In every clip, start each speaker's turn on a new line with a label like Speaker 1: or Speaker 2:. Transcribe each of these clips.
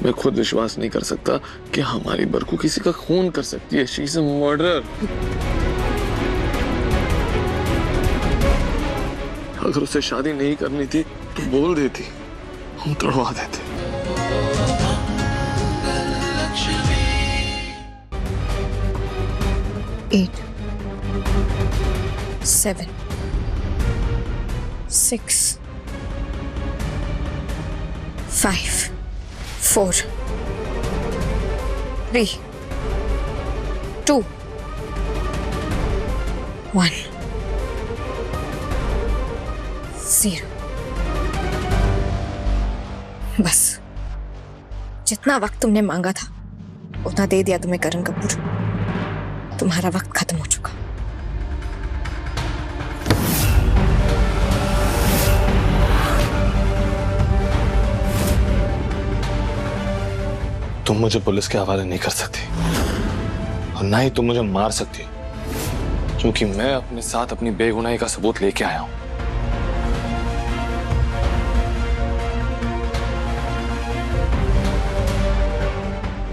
Speaker 1: मैं खुद विश्वास नहीं कर सकता कि हमारी बरकू किसी का खून कर सकती है। She is a murderer. अगर उसे शादी नहीं करनी थी तो बोल देती, हम तड़वा देते।
Speaker 2: 8 7 6 5 4 3 2 1 0। बस जितना वक्त तुमने मांगा था उतना दे दिया तुम्हें करण कपूर। तुम्हारा वक्त खत्म हो चुका।
Speaker 1: तुम मुझे पुलिस के हवाले नहीं कर सकती और ना ही तुम मुझे मार सकती, क्योंकि मैं अपने साथ अपनी बेगुनाही का सबूत लेके आया हूं।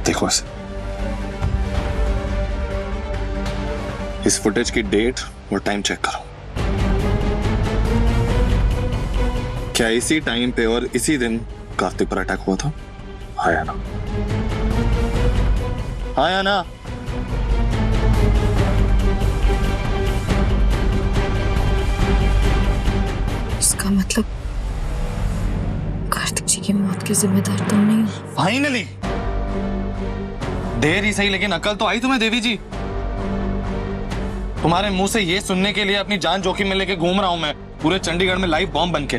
Speaker 1: देखो इस फुटेज की डेट और टाइम चेक करो। क्या इसी टाइम पे और इसी दिन कार्तिक पर अटैक हुआ था? आया ना? आया ना?
Speaker 2: इसका मतलब कार्तिक जी की मौत के जिम्मेदार तुम नहीं हो।
Speaker 1: फाइनली देर ही सही, लेकिन अकल तो आई तुम्हें देवी जी। तुम्हारे मुंह से ये सुनने के लिए अपनी जान जोखिम में लेके घूम रहा हूं मैं पूरे चंडीगढ़ में लाइव बॉम्ब बनके।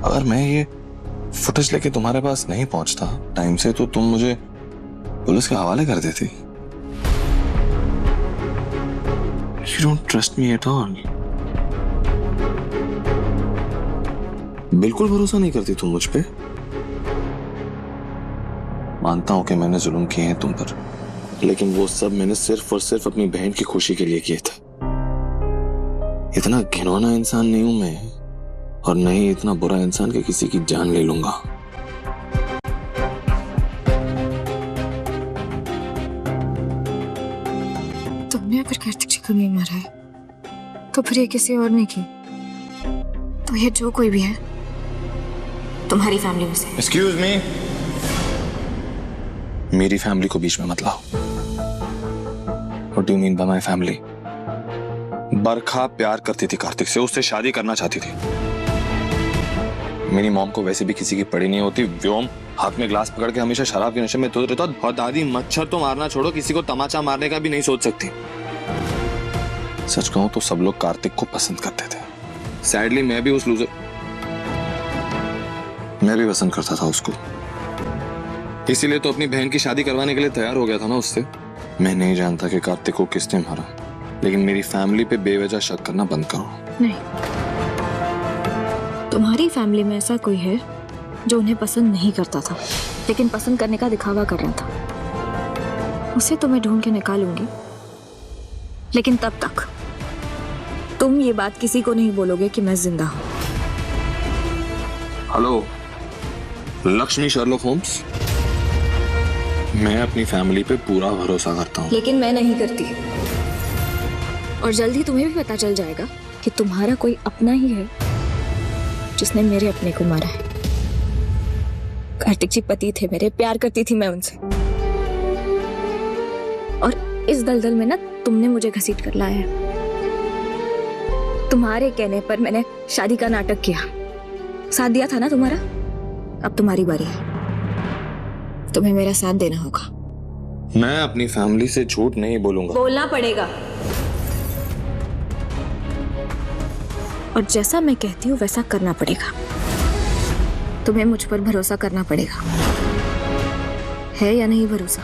Speaker 1: अगर मैं ये फुटेज लेके तुम्हारे पास नहीं पहुंचता टाइम से तो तुम मुझे पुलिस के हवाले कर देती। You don't trust me at all. बिल्कुल भरोसा नहीं करती तुम मुझ पे। मानता हूं कि मैंने जुल्म किए हैं तुम पर, लेकिन वो सब मैंने सिर्फ और सिर्फ अपनी बहन की खुशी के लिए किए थे। इतना घिनौना इंसान नहीं हूं मैं, और न ही इतना बुरा इंसान कि किसी की जान ले लूंगा।
Speaker 2: तुमने अगर कार्तिक जी को नहीं मारा है तो फिर ये किसी और ने की, तो ये जो कोई भी है तुम्हारी फैमिली में से।
Speaker 1: एक्सक्यूज मी, मेरी फैमिली को बीच में मत लाओ। What do you mean by my family? बरखा प्यार करती थी कार्तिक से, उससे शादी करना चाहती थी। मेरी मॉम को वैसे भी किसी की पड़ी नहीं होती। व्योम हाथ में ग्लास पकड़ के हमेशा शराब के नशे में धुत रहता, और दादी मच्छर तो मारना छोड़ो, किसी को तमाचा मारने का भी नहीं सोच सकती। सच कहूं तो सब लोग कार्तिक को पसंद करते थे। सैडली मैं भी पसंद करता था उसको, इसीलिए तो अपनी बहन की शादी करवाने के लिए तैयार हो गया था ना उससे। मैं नहीं जानता कि कार्तिक को किसने मारा, लेकिन मेरी फैमिली पे बेवजह शक करना बंद करो।
Speaker 2: नहीं, तुम्हारी फैमिली में ऐसा कोई है जो उन्हें पसंद नहीं करता था, लेकिन पसंद करने का दिखावा कर रहा था। उसे तो मैं ढूंढ के निकालूंगी, लेकिन तब तक तुम ये बात किसी को नहीं बोलोगे कि मैं जिंदा हूं।
Speaker 1: हेलो लक्ष्मी शर्लॉक होम्स, मैं अपनी फैमिली पे पूरा भरोसा करता हूँ,
Speaker 2: लेकिन मैं नहीं करती। और जल्द ही तुम्हें भी पता चल जाएगा कि तुम्हारा कोई अपना ही है जिसने मेरे अपने को मारा है। कार्तिक जी पति थे मेरे, प्यार करती थी मैं उनसे, और इस दलदल में ना तुमने मुझे घसीट कर लाया है। तुम्हारे कहने पर मैंने शादी का नाटक किया, साथ दिया था ना तुम्हारा। अब तुम्हारी बारी है, तुम्हें मेरा साथ देना होगा।
Speaker 1: मैं अपनी फैमिली से झूठ नहीं बोलूंगा।
Speaker 2: बोलना पड़ेगा, और जैसा मैं कहती हूँ वैसा करना पड़ेगा। तुम्हें मुझ पर भरोसा करना पड़ेगा, है या नहीं भरोसा?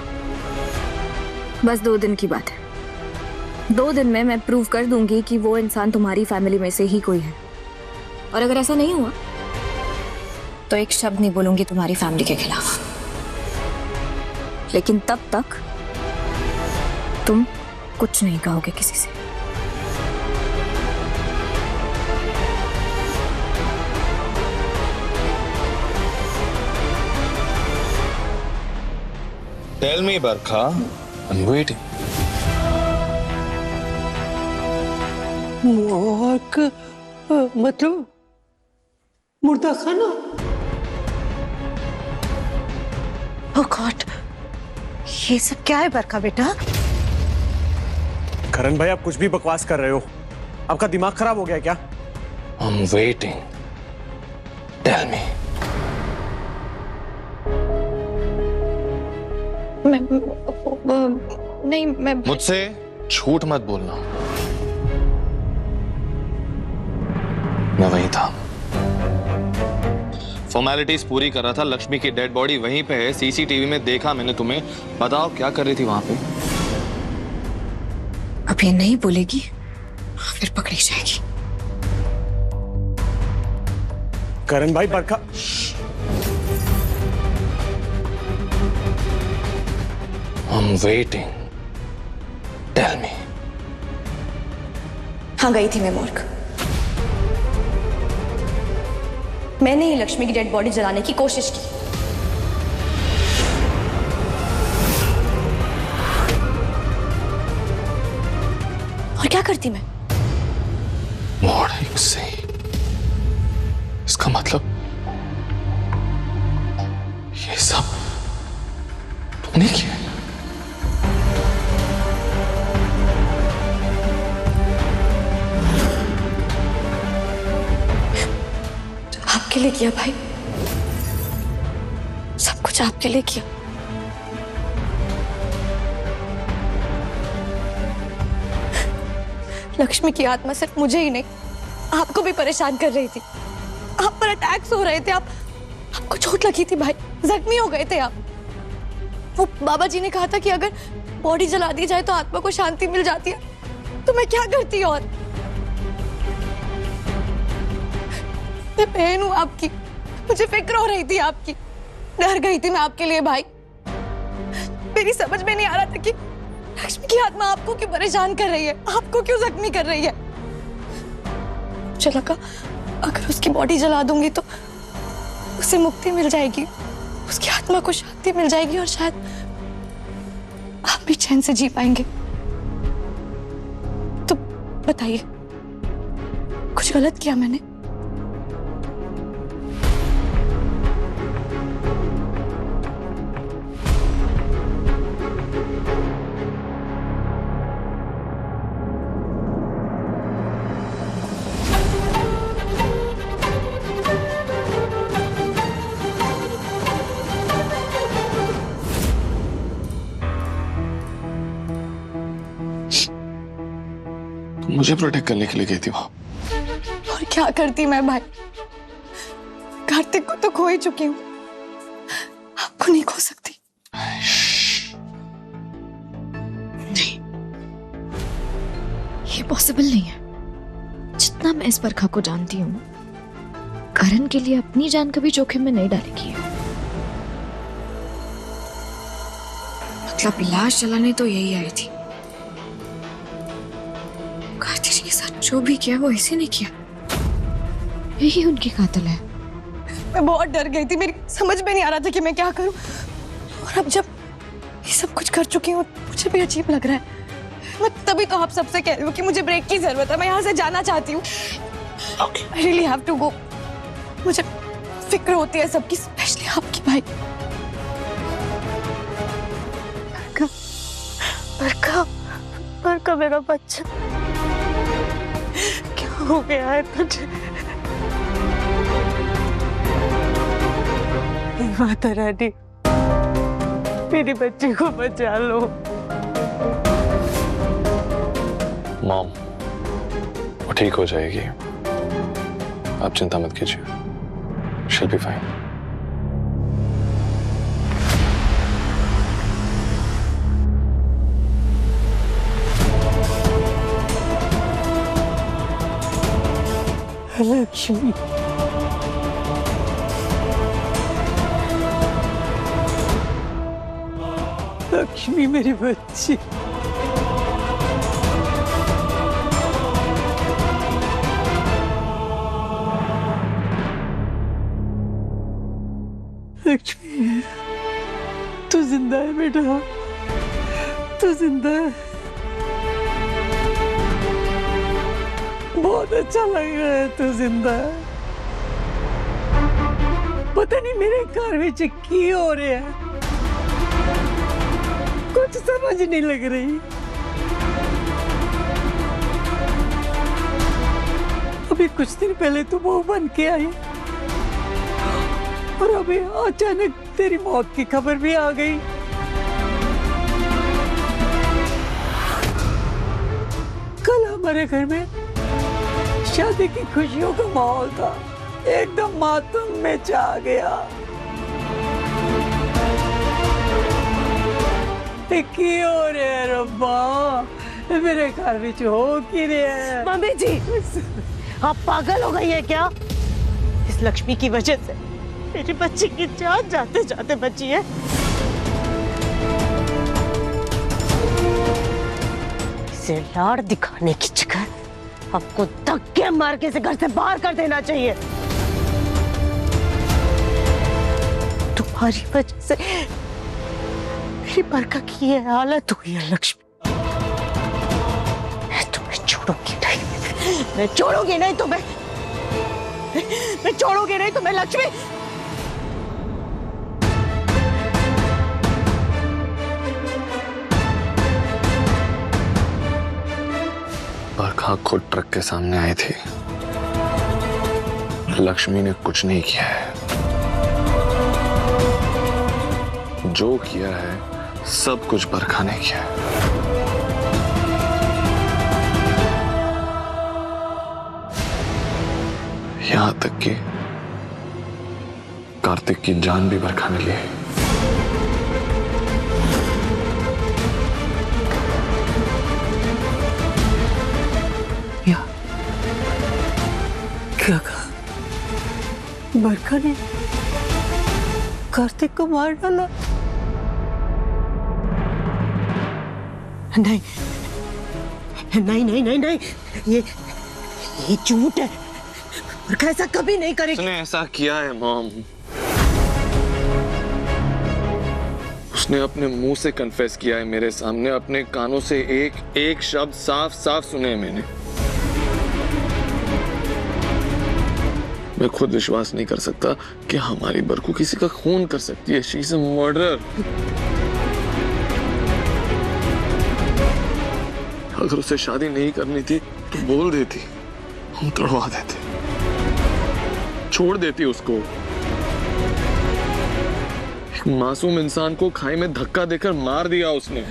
Speaker 2: बस 2 दिन की बात है। 2 दिन में मैं प्रूव कर दूंगी कि वो इंसान तुम्हारी फैमिली में से ही कोई है। और अगर ऐसा नहीं हुआ तो एक शब्द नहीं बोलूंगी तुम्हारी फैमिली के खिलाफ। लेकिन तब तक तुम कुछ नहीं कहोगे किसी से।
Speaker 1: Tell me Barkha, I am waiting.
Speaker 3: मोहक मतलब मुर्दा खाना।
Speaker 4: ओह गॉड, ये सब क्या है बरखा बेटा?
Speaker 5: करण भाई, आप कुछ भी बकवास कर रहे हो। आपका दिमाग खराब हो गया क्या?
Speaker 1: I am waiting, tell me.
Speaker 2: नहीं, मैं
Speaker 1: मुझसे झूठ मत बोलना। मैं वहीं था, फॉर्मेलिटीज पूरी कर रहा था। लक्ष्मी की डेड बॉडी वहीं पे है, सीसीटीवी में देखा मैंने तुम्हें। बताओ क्या कर रही थी वहां पे?
Speaker 2: अब ये नहीं बोलेगी फिर पकड़ी जाएगी।
Speaker 5: करण भाई, Barkha
Speaker 1: I am waiting, tell me.
Speaker 4: हाँ, गई थी मैं मॉर्ग। मैंने ही लक्ष्मी की डेड बॉडी जलाने की कोशिश की। और क्या करती मैं?
Speaker 1: What are you saying? इसका मतलब ये सब तुमने किया है?
Speaker 4: आपके लिए किया भाई, सब कुछ आपके लिए किया। लक्ष्मी की आत्मा सिर्फ मुझे ही नहीं, आपको भी परेशान कर रही थी। आप पर अटैक्स हो रहे थे, आपको चोट लगी थी भाई, जख्मी हो गए थे आप। वो बाबा जी ने कहा था कि अगर बॉडी जला दी जाए तो आत्मा को शांति मिल जाती है, तो मैं क्या करती? और मैं बहन हूं आपकी, मुझे फिक्र हो रही थी आपकी, डर गई थी मैं आपके लिए भाई। मेरी समझ में नहीं आ रहा था कि लक्ष्मी की आत्मा आपको क्यों परेशान कर रही है, आपको क्यों जख्मी कर रही है। मुझे लगा अगर उसकी बॉडी जला दूंगी तो उसे मुक्ति मिल जाएगी, उसकी आत्मा को शांति मिल जाएगी और शायद आप भी चैन से जी पाएंगे। तो बताइए, कुछ गलत किया मैंने?
Speaker 1: मुझे प्रोटेक्ट करने के लिए गई थी वहां।
Speaker 4: और क्या करती मैं भाई, कार्तिक को तो खो ही चुकी हूँ, आपको नहीं खो सकती।
Speaker 2: नहीं, ये पॉसिबल नहीं है। जितना मैं इस बरखा को जानती हूँ, करण के लिए अपनी जान कभी जोखिम में नहीं डालेगी। मतलब लाश जलाने तो यही आई थी। कार्तिक के साथ जो भी किया वो ऐसे नहीं किया, यही उनकी कातिल है।
Speaker 4: मैं बहुत डर गई थी, मेरी समझ में नहीं आ रहा था कि मैं क्या करूं। और अब जब ये सब कुछ कर चुकी हूँ, मुझे भी अजीब लग रहा है। मैं तभी तो आप सबसे कह रही हूँ कि मुझे ब्रेक की जरूरत है, मैं यहाँ से जाना चाहती हूँ। I really have to go। मुझे फिक्र होती है सबकी, स्पेशली आपकी भाई। बरखा, बरखा मेरा बच्चा, क्या हो गया है तुझे? माता रानी, मेरी बच्ची को बचा लो।
Speaker 1: मॉम, वो ठीक हो जाएगी, आप चिंता मत कीजिए। She'll be fine।
Speaker 3: Lakshmi, Lakshmi मेरी बच्ची, लक्ष्मी तू जिंदा है बेटा। बेटा तू जिंदा है। बहुत अच्छा लग रहा है तू जिंदा है। पता नहीं मेरे घर में की हो रहा है, कुछ समझ नहीं लग रही। अभी कुछ दिन पहले तू बहू बन के आई और अभी अचानक तेरी मौत की खबर भी आ गई। कल हमारे घर में शादी की खुशियों का माहौल था, एकदम मातम में छा गया। की हो रहा है रब्बा, मेरे घर में हो की रहा है।
Speaker 6: मम्मी जी, आप पागल हो गई है क्या? इस लक्ष्मी की वजह से मेरी बच्ची की जान जाते जाते बची है। इसे लाड़ दिखाने की जगह आपको धक्के मार के इसे घर से बाहर कर देना चाहिए। तुम्हारी वजह से मेरी बरका की ये हालत हुई है लक्ष्मी। मैं तुम्हें छोड़ूंगी नहीं, मैं छोड़ूंगी नहीं तुम्हें, मैं छोड़ूंगी नहीं तुम्हें लक्ष्मी।
Speaker 1: बरखा खुद ट्रक के सामने आई थी, लक्ष्मी ने कुछ नहीं किया है। जो किया है सब कुछ बरखा ने किया है। यहां तक कि कार्तिक की जान भी बरखा ने ली है।
Speaker 3: क्या कहा? बरखा ने कार्तिक को मार डाला?
Speaker 6: नहीं नहीं नहीं नहीं नहीं, ये झूठ है। बरखा ऐसा कभी नहीं करेगी।
Speaker 1: उसने ऐसा किया है मॉम, उसने अपने मुंह से कन्फेस किया है मेरे सामने, अपने कानों से एक एक शब्द साफ साफ सुने मैंने। मैं खुद विश्वास नहीं कर सकता कि हमारी बरकू किसी का खून कर सकती है। She is a murderer. अगर उसे शादी नहीं करनी थी तो बोल देती, हम तड़वा देते, छोड़ देती उसको। एक मासूम इंसान को खाई में धक्का देकर मार दिया उसने।